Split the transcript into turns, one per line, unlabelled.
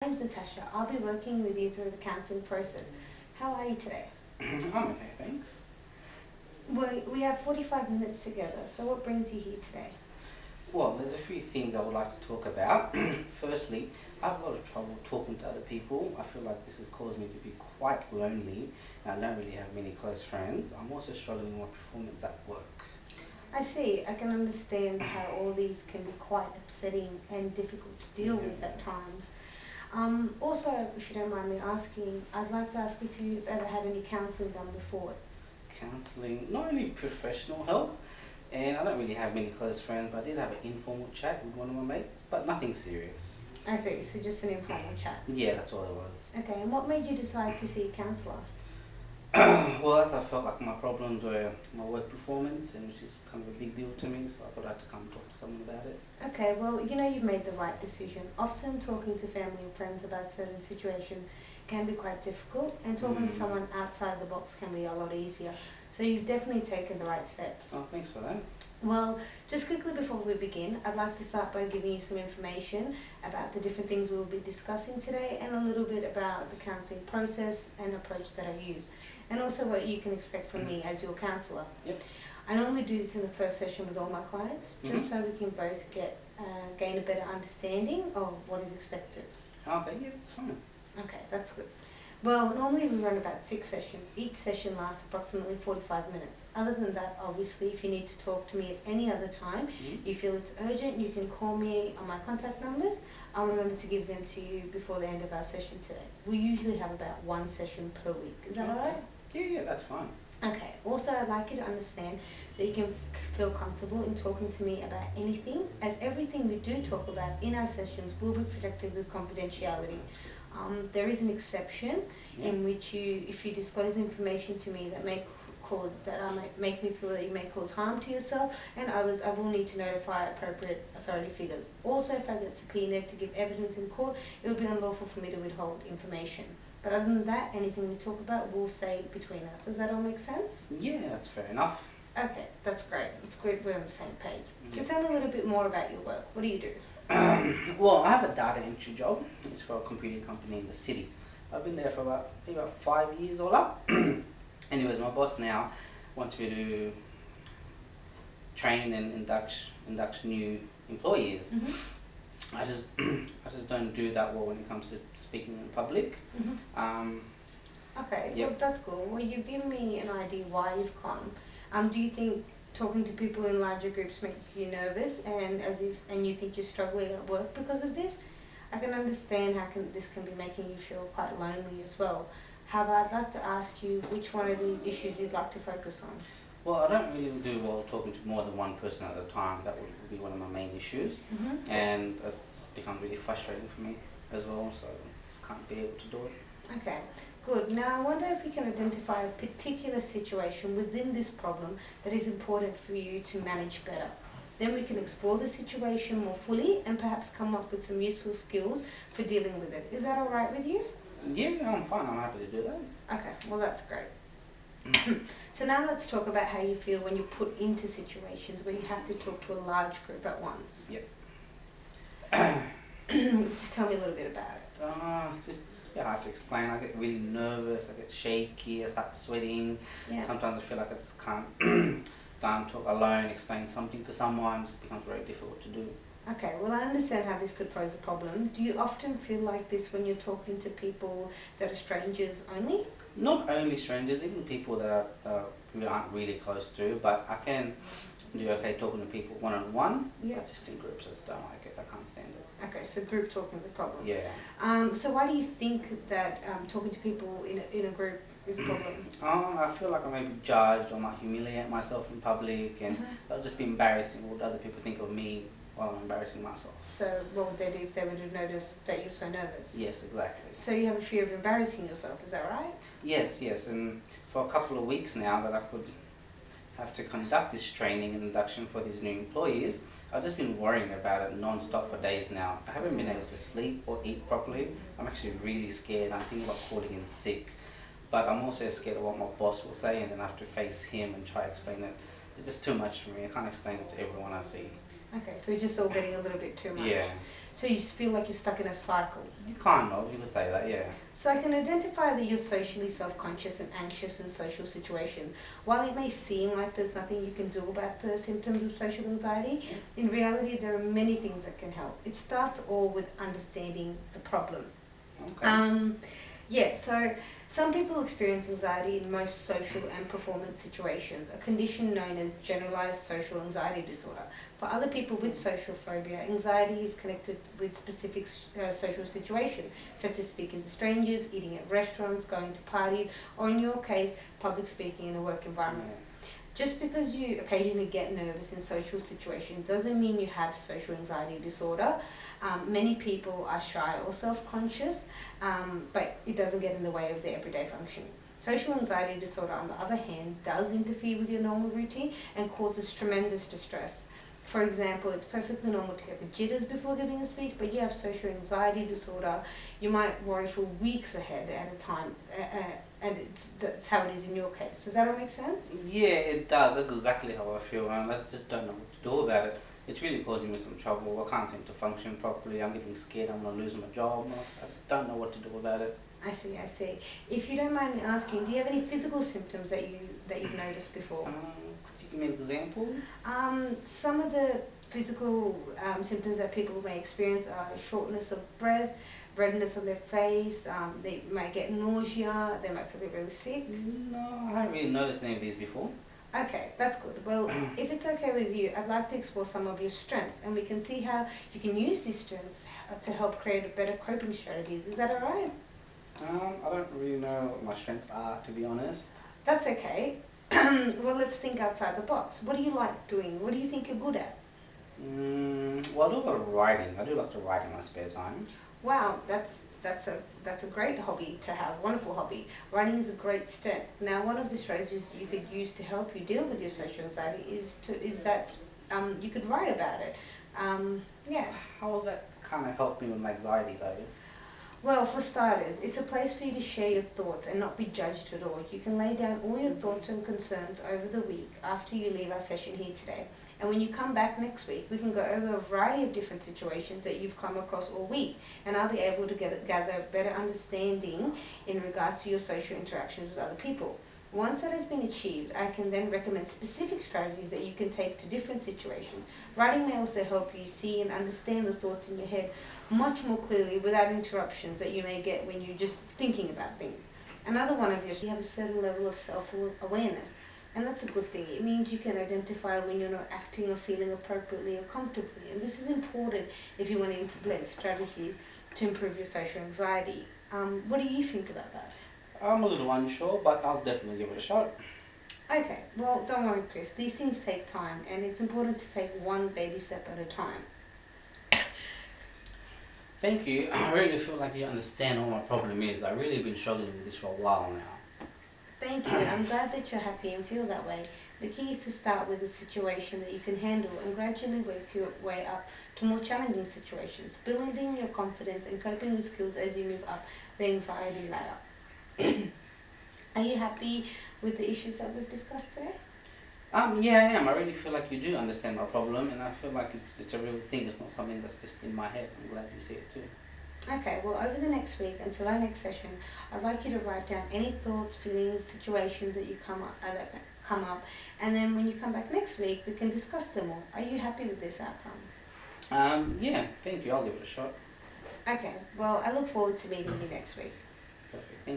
My name's Natasha. I'll be working with you through the counselling process. How are you today?
I'm okay, thanks.
We have 45 minutes together, so what brings you here today?
Well, there's a few things I would like to talk about. Firstly, I have a lot of trouble talking to other people. I feel like this has caused me to be quite lonely, and I don't really have many close friends. I'm also struggling with my performance at work.
I see. I can understand how all these can be quite upsetting and difficult to deal with at
Yeah.
times. Also, if you don't mind me asking, I'd like to ask if you've ever had any counselling done before.
Counselling, not really professional help, and I don't really have many close friends, but I did have an informal chat with one of my mates, but nothing serious.
I see. So just an informal chat.
Yeah, that's all it was.
Okay. And what made you decide to see a counsellor?
Well, as I felt like my problems were my work performance, and which is kind of a big deal to me, so I thought I had to come talk to someone about it.
Okay, well, you've made the right decision. Often talking to family and friends about certain situations can be quite difficult, and talking to
Mm.
someone outside the box can be a lot easier. So you've definitely taken the right steps.
Oh, thanks for that.
Well, just quickly before we begin, I'd like to start by giving you some information about the different things we will be discussing today and a little bit about the counselling process and approach that I use, and also what you can expect from me as your counsellor.
Yep.
I normally do this in the first session with all my clients, just
Mhm.
so we can both gain a better understanding of what is expected.
Okay, yeah, that's fine.
Okay, that's good. Well, normally we run about 6 sessions. Each session lasts approximately 45 minutes. Other than that, obviously, if you need to talk to me at any other time,
Mhm.
you feel it's urgent, you can call me on my contact numbers. I'll remember to give them to you before the end of our session today. We usually have about one session per week. Is that
Okay.
alright?
Yeah, yeah, that's fine.
Okay. Also, I'd like you to understand that you can feel comfortable in talking to me about anything, as everything we do talk about in our sessions will be protected with confidentiality.
That's good.
There is an exception
Yeah.
in which if you disclose information to me that might make me feel that you may cause harm to yourself and others, I will need to notify appropriate authority figures. Also, if I get subpoenaed to give evidence in court, it will be unlawful for me to withhold information. But other than that, anything we talk about will stay between us. Does that all make sense?
Yeah, that's fair enough.
Okay, that's great. It's great we're on the same page. So
Yep.
tell me a little bit more about your work. What do you do?
Well, I have a data entry job. It's for a computer company in the city. I've been there for maybe about 5 years all up. Anyways, my boss now wants me to train and induct new employees.
Mhm.
I just don't do that well when it comes to speaking in public.
Mhm.
Um,
Okay, well
yep.
that's cool. Well, you've given me an idea why you've come. Do you think talking to people in larger groups makes you nervous, and you think you're struggling at work because of this? I can understand how this can be making you feel quite lonely as well. However, I'd like to ask you which one of these issues you'd like to focus on.
Well, I don't really do well talking to more than one person at a time. That would be one of my main issues,
Mhm.
and it's become really frustrating for me as well. So I just can't be able to do it.
Okay, good. Now I wonder if we can identify a particular situation within this problem that is important for you to manage better. Then we can explore the situation more fully and perhaps come up with some useful skills for dealing with it. Is that alright with you?
Yeah, I'm fine. I'm happy to do that.
Okay, well that's great. So now let's talk about how you feel when you're put into situations where you have to talk to a large group at once.
Yep.
Just tell me a little bit about it.
It's a bit hard to explain. I get really nervous. I get shaky. I start sweating.
Yeah.
Sometimes I feel like I just can't can't talk alone. Explain something to someone. It just becomes very difficult to do.
Okay, well, I understand how this could pose a problem. Do you often feel like this when you're talking to people that are strangers only?
Not only strangers, even people that we aren't really close to, but I can do okay talking to people one on one,
Yeah.
but just in groups I just don't like it. I can't stand it.
Okay, so group talking is a problem.
Yeah.
So why do you think that talking to people in a group is a problem?
I feel like I may be judged or might humiliate myself in public, and
Uh-huh.
that'll just be embarrassing. What would other people think of me while I'm embarrassing myself?
So what would they do if they were to notice that you're so nervous?
Yes, exactly.
So you have a fear of embarrassing yourself, is that right?
Yes, yes, and for a couple of weeks now that I could have to conduct this training and induction for these new employees, I've just been worrying about it non-stop for days now. I haven't been able to sleep or eat properly. I'm actually really scared. I'm thinking about calling in sick. But I'm also scared of what my boss will say, and then I have to face him and try to explain it. It's just too much for me. I can't explain it to everyone I see.
Okay, so it's just all getting a little bit too much.
Yeah.
So you just feel like you're stuck in a cycle.
Kind of, you could say that, yeah.
So I can identify that you're socially self-conscious and anxious in social situations. While it may seem like there's nothing you can do about the symptoms of social anxiety, in reality there are many things that can help. It starts all with understanding the problem.
Okay.
Yeah, so some people experience anxiety in most social and performance situations, a condition known as generalized social anxiety disorder. For other people with social phobia, anxiety is connected with specific social situations, such as speaking to strangers, eating at restaurants, going to parties, or in your case, public speaking in a work environment. Just because you occasionally get nervous in social situations doesn't mean you have social anxiety disorder. Many people are shy or self-conscious, but it doesn't get in the way of their everyday functioning. Social anxiety disorder, on the other hand, does interfere with your normal routine and causes tremendous distress. For example, it's perfectly normal to get the jitters before giving a speech, but you have social anxiety disorder, you might worry for weeks ahead at a time, and that's how it is in your case. Does that all make sense?
Yeah, it does. That's exactly how I feel, and I just don't know what to do about it. It's really causing me some trouble. I can't seem to function properly. I'm getting scared I'm gonna lose my job. I just don't know what to do about it.
I see, I see. If you don't mind me asking, do you have any physical symptoms that you've noticed before?
Could you give me examples?
Some of the physical symptoms that people may experience are shortness of breath, redness on their face, they might get nausea, they might feel really sick.
No, I haven't really noticed any of these before.
Okay, that's good. Well, if it's okay with you, I'd like to explore some of your strengths and we can see how you can use these strengths to help create better coping strategies. Is that alright?
I don't really know what my strengths are, to be honest.
That's okay. Well, let's think outside the box. What do you like doing? What do you think you're good at?
Well, I do a lot of writing. I do like to write in my spare time.
Wow, that's a great hobby to have. Wonderful hobby. Writing is a great step. Now, one of the strategies you could use to help you deal with your social anxiety is that you could write about it. Yeah.
How will that kind of help me with my anxiety, though?
Well, for starters, it's a place for you to share your thoughts and not be judged at all. You can lay down all your thoughts and concerns over the week after you leave our session here today. And when you come back next week, we can go over a variety of different situations that you've come across all week. And I'll be able to gather a better understanding in regards to your social interactions with other people. Once that has been achieved, I can then recommend specific strategies that you can take to different situations. Writing may also help you see and understand the thoughts in your head much more clearly without interruptions that you may get when you're just thinking about things. Another one of yours, you have a certain level of self-awareness. And that's a good thing. It means you can identify when you're not acting or feeling appropriately or comfortably. And this is important if you want to implement strategies to improve your social anxiety. What do you think about that?
I'm a little unsure, but I'll definitely give it a shot.
Okay, well, don't worry, Chris. These things take time, and it's important to take one baby step at a time.
Thank you. I really feel like you understand what my problem is. I've really been struggling with this for a while now.
Thank you. I'm glad that you're happy and feel that way. The key is to start with a situation that you can handle and gradually work your way up to more challenging situations, building your confidence and coping with skills as you move up the anxiety ladder. Are you happy with the issues that we've discussed today?
Yeah, I am. I really feel like you do understand my problem, and I feel like it's a real thing. It's not something that's just in my head. I'm glad you see it too.
Okay, well, over the next week until our next session, I'd like you to write down any thoughts, feelings, situations that you that come up, and then when you come back next week, we can discuss them all. Are you happy with this outcome?
Yeah, thank you. I'll give it a shot.
Okay, well, I look forward to meeting you next week.